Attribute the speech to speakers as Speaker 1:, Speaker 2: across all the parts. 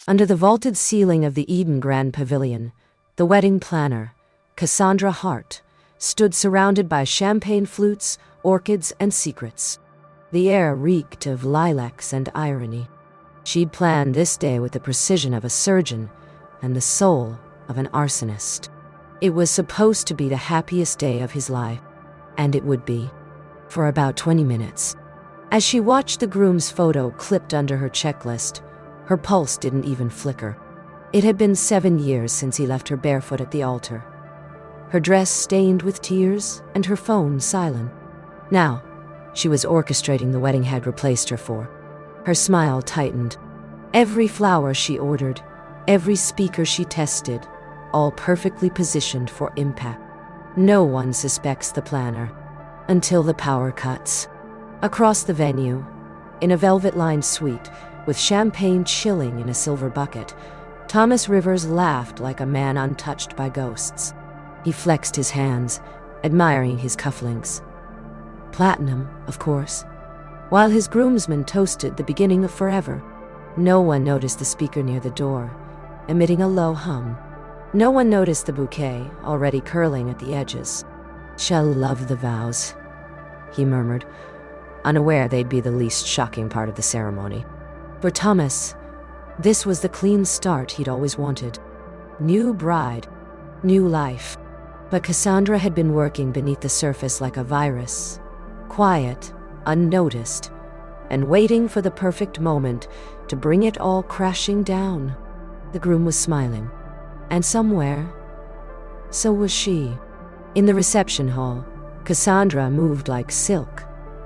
Speaker 1: Under the vaulted ceiling of the Eden Grand Pavilion, the wedding planner, Cassandra Hart, stood surrounded by champagne flutes, orchids, and secrets. The air reeked of lilacs and irony. She'd planned this day with the precision of a surgeon and the soul of an arsonist. It was supposed to be the happiest day of his life, and it would be, for about 20 minutes. As she watched the groom's photo clipped under her checklist, her pulse didn't even flicker. It had been 7 years since he left her barefoot at the altar, her dress stained with tears and her phone silent. Now, she was orchestrating the wedding he'd replaced her for. Her smile tightened. Every flower she ordered, every speaker she tested, all perfectly positioned for impact. No one suspects the planner until the power cuts. Across the venue, in a velvet-lined suite with champagne chilling in a silver bucket, Thomas Rivers laughed like a man untouched by ghosts. He flexed his hands, admiring his cufflinks. Platinum, of course. While his groomsmen toasted the beginning of forever, no one noticed the speaker near the door, emitting a low hum. No one noticed the bouquet, already curling at the edges. "Shall love the vows," he murmured, unaware they'd be the least shocking part of the ceremony. For Thomas, this was the clean start he'd always wanted. New bride, new life. But Cassandra had been working beneath the surface like a virus, quiet, unnoticed, and waiting for the perfect moment to bring it all crashing down. The groom was smiling, and somewhere, so was she. In the reception hall, Cassandra moved like silk,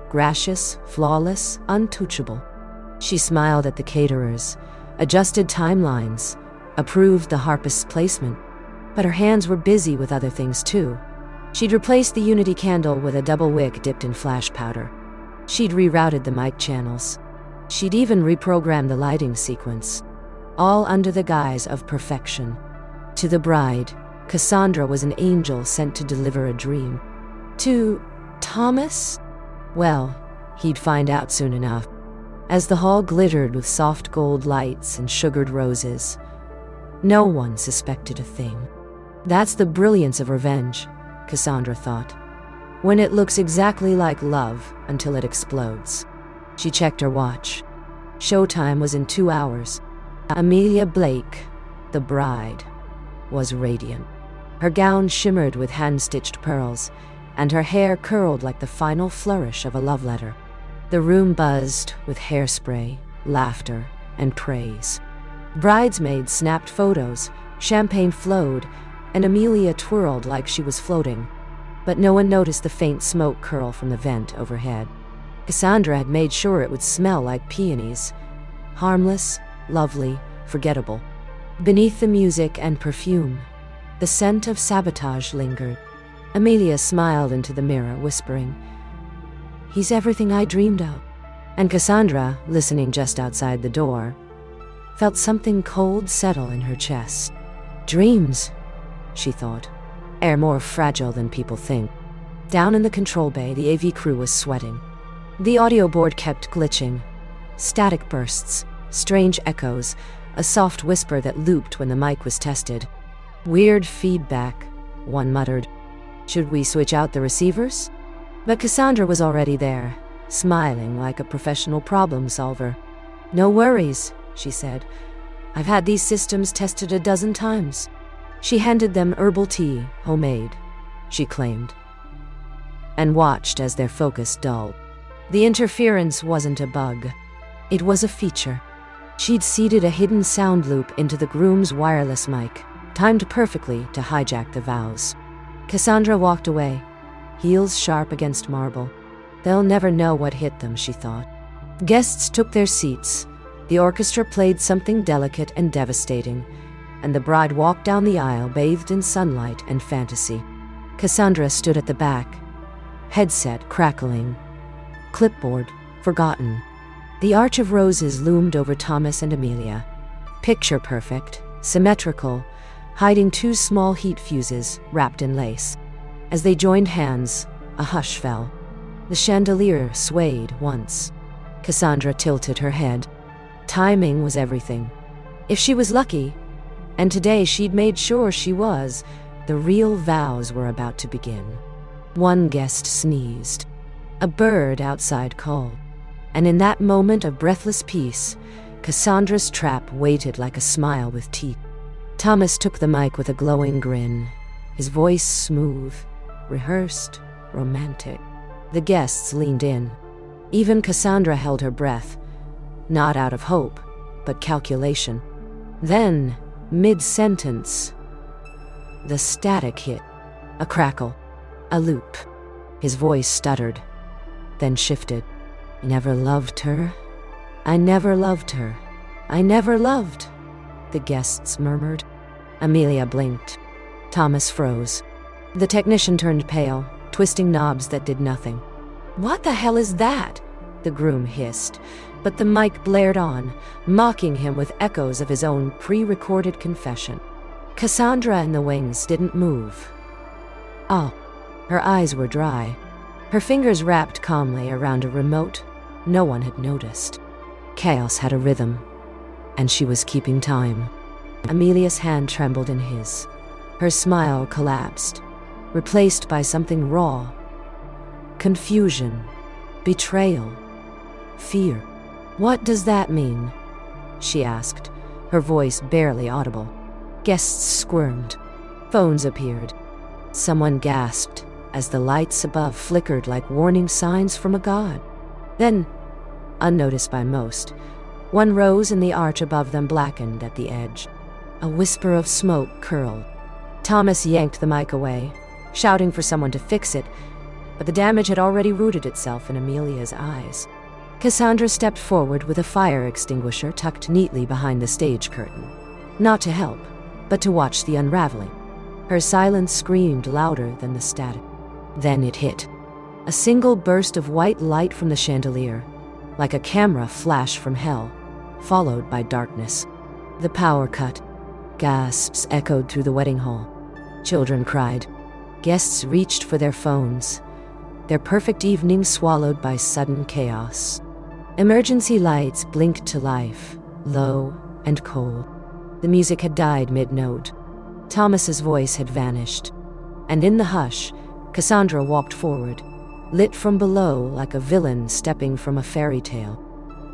Speaker 1: gracious, flawless, untouchable. She smiled at the caterers, adjusted timelines, approved the harpist's placement, but her hands were busy with other things too. She'd replaced the unity candle with a double wick dipped in flash powder. She'd rerouted the mic channels. She'd even reprogrammed the lighting sequence, all under the guise of perfection. To the bride, Cassandra was an angel sent to deliver a dream. To Thomas? Well, he'd find out soon enough. As the hall glittered with soft gold lights and sugared roses, no one suspected a thing. That's the brilliance of revenge, Cassandra thought, when it looks exactly like love until it explodes. She checked her watch. Showtime was in 2 hours. Amelia Blake, the bride, was radiant. Her gown shimmered with hand-stitched pearls, and her hair curled like the final flourish of a love letter. The room buzzed with hairspray, laughter, and praise. Bridesmaids snapped photos, champagne flowed, and Amelia twirled like she was floating. But no one noticed the faint smoke curl from the vent overhead. Cassandra had made sure it would smell like peonies. Harmless, lovely, forgettable. Beneath the music and perfume, the scent of sabotage lingered. Amelia smiled into the mirror, whispering, "He's everything I dreamed of." And Cassandra, listening just outside the door, felt something cold settle in her chest. Dreams, she thought, are more fragile than people think. Down in the control bay, the AV crew was sweating. The audio board kept glitching. Static bursts, strange echoes, a soft whisper that looped when the mic was tested. "Weird feedback," one muttered. "Should we switch out the receivers?" But Cassandra was already there, smiling like a professional problem solver. "No worries," she said. "I've had these systems tested a dozen times." She handed them herbal tea, homemade, she claimed, and watched as their focus dulled. The interference wasn't a bug. It was a feature. She'd seeded a hidden sound loop into the groom's wireless mic, timed perfectly to hijack the vows. Cassandra walked away, heels sharp against marble. They'll never know what hit them, she thought. Guests took their seats. The orchestra played something delicate and devastating, and the bride walked down the aisle bathed in sunlight and fantasy. Cassandra stood at the back, headset crackling, clipboard forgotten. The arch of roses loomed over Thomas and Amelia, picture perfect, symmetrical, hiding 2 small heat fuses wrapped in lace. As they joined hands, a hush fell. The chandelier swayed once. Cassandra tilted her head. Timing was everything. If she was lucky, and today she'd made sure she was, the real vows were about to begin. One guest sneezed. A bird outside called. And in that moment of breathless peace, Cassandra's trap waited like a smile with teeth. Thomas took the mic with a glowing grin, his voice smooth, rehearsed, romantic. The guests leaned in. Even Cassandra held her breath, not out of hope, but calculation. Then, mid-sentence, the static hit. A crackle, a loop. His voice stuttered, then shifted. I never loved her. I never loved her. I never loved, the guests murmured. Amelia blinked. Thomas froze. The technician turned pale, twisting knobs that did nothing. What the hell is that? The groom hissed, but the mic blared on, mocking him with echoes of his own pre-recorded confession. Cassandra in the wings didn't move. Oh, her eyes were dry. Her fingers wrapped calmly around a remote no one had noticed. Chaos had a rhythm, and she was keeping time. Amelia's hand trembled in his. Her smile collapsed, replaced by something raw. Confusion, betrayal, fear. What does that mean? She asked, her voice barely audible. Guests squirmed. Phones appeared. Someone gasped as the lights above flickered like warning signs from a god. Then, unnoticed by most, one rose and the arch above them blackened at the edge. A whisper of smoke curled. Thomas yanked the mic away, shouting for someone to fix it, but the damage had already rooted itself in Amelia's eyes. Cassandra stepped forward with a fire extinguisher tucked neatly behind the stage curtain. Not to help, but to watch the unraveling. Her silence screamed louder than the static. Then it hit. A single burst of white light from the chandelier, like a camera flash from hell, followed by darkness. The power cut. Gasps echoed through the wedding hall. Children cried. Guests reached for their phones, their perfect evening swallowed by sudden chaos. Emergency lights blinked to life, low and cold. The music had died mid-note. Thomas's voice had vanished. And in the hush, Cassandra walked forward, lit from below like a villain stepping from a fairy tale.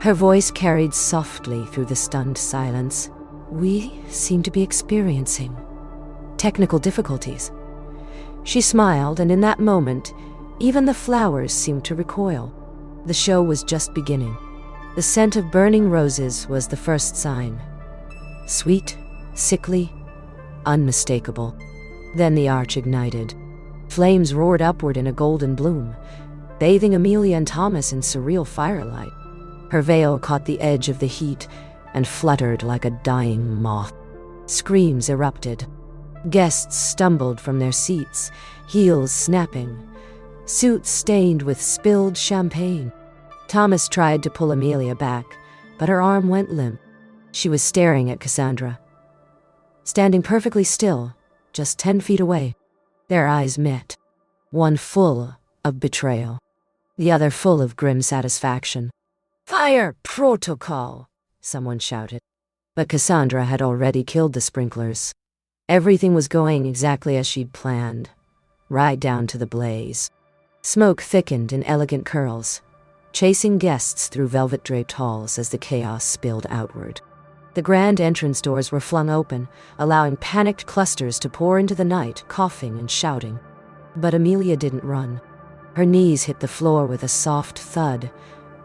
Speaker 1: Her voice carried softly through the stunned silence. We seem to be experiencing technical difficulties. She smiled, and in that moment, even the flowers seemed to recoil. The show was just beginning. The scent of burning roses was the first sign. Sweet, sickly, unmistakable. Then the arch ignited. Flames roared upward in a golden bloom, bathing Amelia and Thomas in surreal firelight. Her veil caught the edge of the heat and fluttered like a dying moth. Screams erupted. Guests stumbled from their seats, heels snapping, suits stained with spilled champagne. Thomas tried to pull Amelia back, but her arm went limp. She was staring at Cassandra, standing perfectly still, just 10 feet away. Their eyes met, one full of betrayal, the other full of grim satisfaction. Fire protocol, someone shouted. But Cassandra had already killed the sprinklers. Everything was going exactly as she'd planned, right down to the blaze. Smoke thickened in elegant curls, chasing guests through velvet-draped halls as the chaos spilled outward. The grand entrance doors were flung open, allowing panicked clusters to pour into the night, coughing and shouting. But Amelia didn't run. Her knees hit the floor with a soft thud,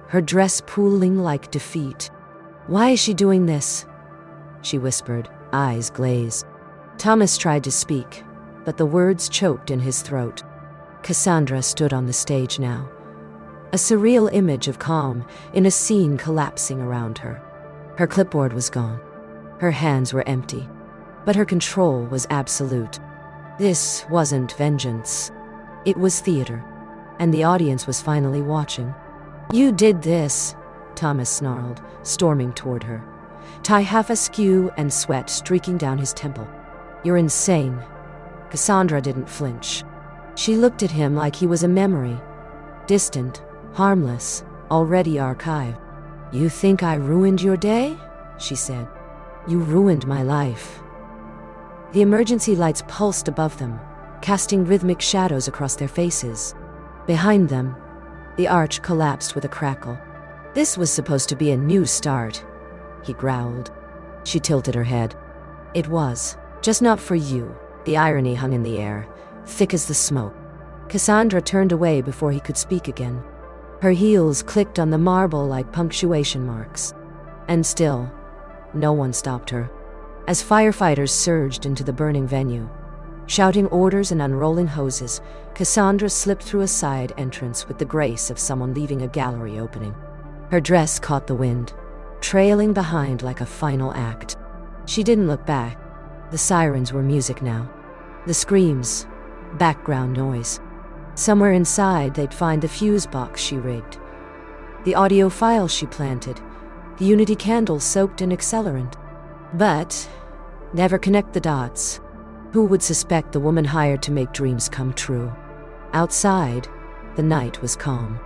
Speaker 1: her dress pooling like defeat. Why is she doing this? She whispered, eyes glazed. Thomas tried to speak, but the words choked in his throat. Cassandra stood on the stage now, a surreal image of calm in a scene collapsing around her. Her clipboard was gone. Her hands were empty, but her control was absolute. This wasn't vengeance. It was theater, and the audience was finally watching. You did this, Thomas snarled, storming toward her, tie half askew and sweat streaking down his temple. You're insane. Cassandra didn't flinch. She looked at him like he was a memory, distant, harmless, already archived. You think I ruined your day? She said. You ruined my life." The emergency lights pulsed above them, casting rhythmic shadows across their faces. Behind them, the arch collapsed with a crackle. "This was supposed to be a new start," he growled. She tilted her head. "It was, just not for you." The irony hung in the air, thick as the smoke. Cassandra turned away before he could speak again. Her heels clicked on the marble like punctuation marks. And still, no one stopped her. As firefighters surged into the burning venue, shouting orders and unrolling hoses, Cassandra slipped through a side entrance with the grace of someone leaving a gallery opening. Her dress caught the wind, trailing behind like a final act. She didn't look back. The sirens were music now. The screams, background noise. Somewhere inside, they'd find the fuse box she rigged, the audio file she planted, the Unity candle soaked in accelerant. But never connect the dots. Who would suspect the woman hired to make dreams come true? Outside, the night was calm.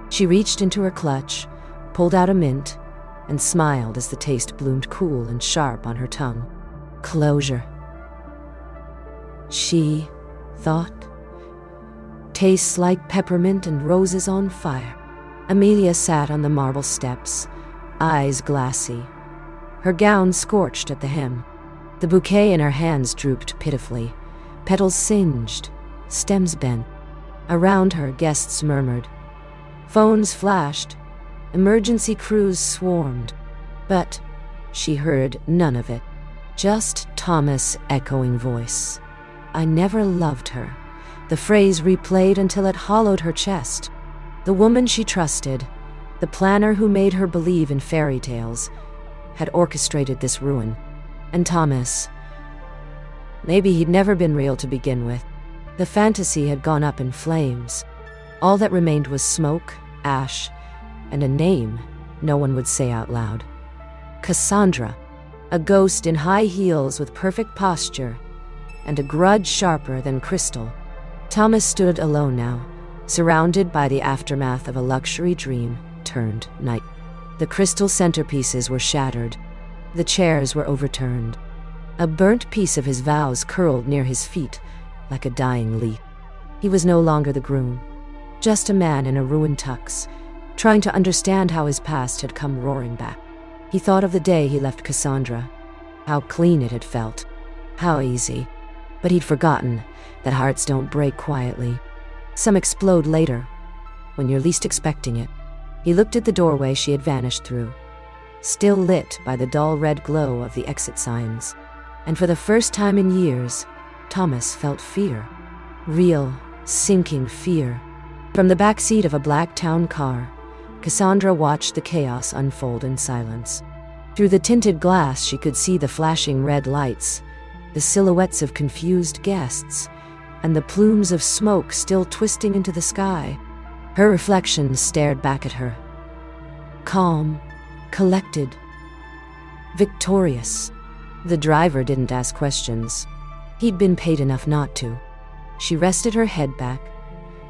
Speaker 1: She reached into her clutch, pulled out a mint, and smiled as the taste bloomed cool and sharp on her tongue. Closure. She thought. Tastes like peppermint and roses on fire. Amelia sat on the marble steps, eyes glassy, her gown scorched at the hem. The bouquet in her hands drooped pitifully, petals singed, stems bent. Around her, guests murmured. Phones flashed. Emergency crews swarmed. But she heard none of it. Just Thomas' echoing voice. "I never loved her." The phrase replayed until it hollowed her chest. The woman she trusted, the planner who made her believe in fairy tales, had orchestrated this ruin. And Thomas, maybe he'd never been real to begin with. The fantasy had gone up in flames. All that remained was smoke, ash, and a name no one would say out loud. Cassandra, a ghost in high heels with perfect posture, and a grudge sharper than crystal. Thomas stood alone now, surrounded by the aftermath of a luxury dream turned night. The crystal centerpieces were shattered. The chairs were overturned. A burnt piece of his vows curled near his feet like a dying leaf. He was no longer the groom, just a man in a ruined tux, trying to understand how his past had come roaring back. He thought of the day he left Cassandra, how clean it had felt, how easy. But he'd forgotten that hearts don't break quietly. Some explode later, when you're least expecting it. He looked at the doorway she had vanished through, still lit by the dull red glow of the exit signs. And for the first time in years, Thomas felt fear. Real, sinking fear. From the back seat of a black town car, Cassandra watched the chaos unfold in silence. Through the tinted glass, she could see the flashing red lights, the silhouettes of confused guests, and the plumes of smoke still twisting into the sky. Her reflection stared back at her. Calm, collected, victorious. The driver didn't ask questions. He'd been paid enough not to. She rested her head back,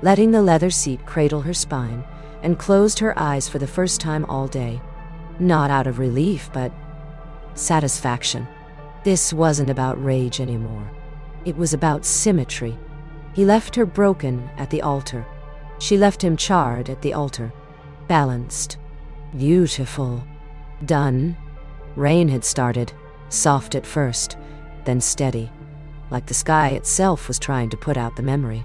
Speaker 1: letting the leather seat cradle her spine, and closed her eyes for the first time all day. Not out of relief, but satisfaction. This wasn't about rage anymore. It was about symmetry. He left her broken at the altar. She left him charred at the altar. Balanced. Beautiful. Done. Rain had started, soft at first, then steady, like the sky itself was trying to put out the memory.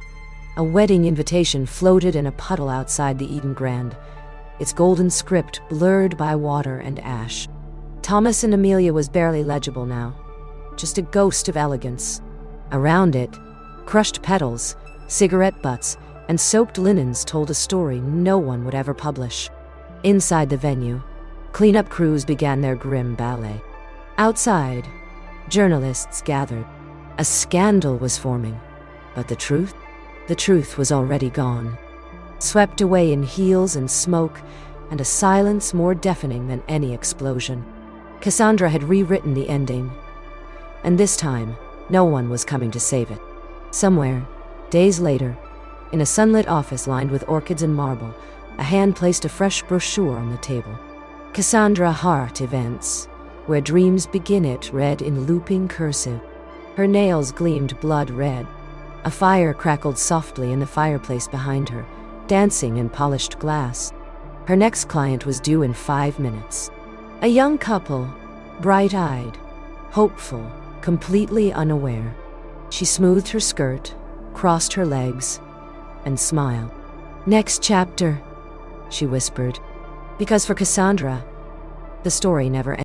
Speaker 1: A wedding invitation floated in a puddle outside the Eden Grand, its golden script blurred by water and ash. Thomas and Amelia was barely legible now, just a ghost of elegance. Around it, crushed petals, cigarette butts, and soaked linens told a story no one would ever publish. Inside the venue, cleanup crews began their grim ballet. Outside, journalists gathered. A scandal was forming, but the truth? The truth was already gone, swept away in heels and smoke and a silence more deafening than any explosion. Cassandra had rewritten the ending, and this time, no one was coming to save it. Somewhere, days later, in a sunlit office lined with orchids and marble, a hand placed a fresh brochure on the table. Cassandra Hart Events, Where dreams begin it read in looping cursive. Her nails gleamed blood red. A fire crackled softly in the fireplace behind her, dancing in polished glass. Her next client was due in 5 minutes. A young couple, bright-eyed, hopeful, completely unaware. She smoothed her skirt, crossed her legs, and smiled. "Next chapter," she whispered, because for Cassandra, the story never ended.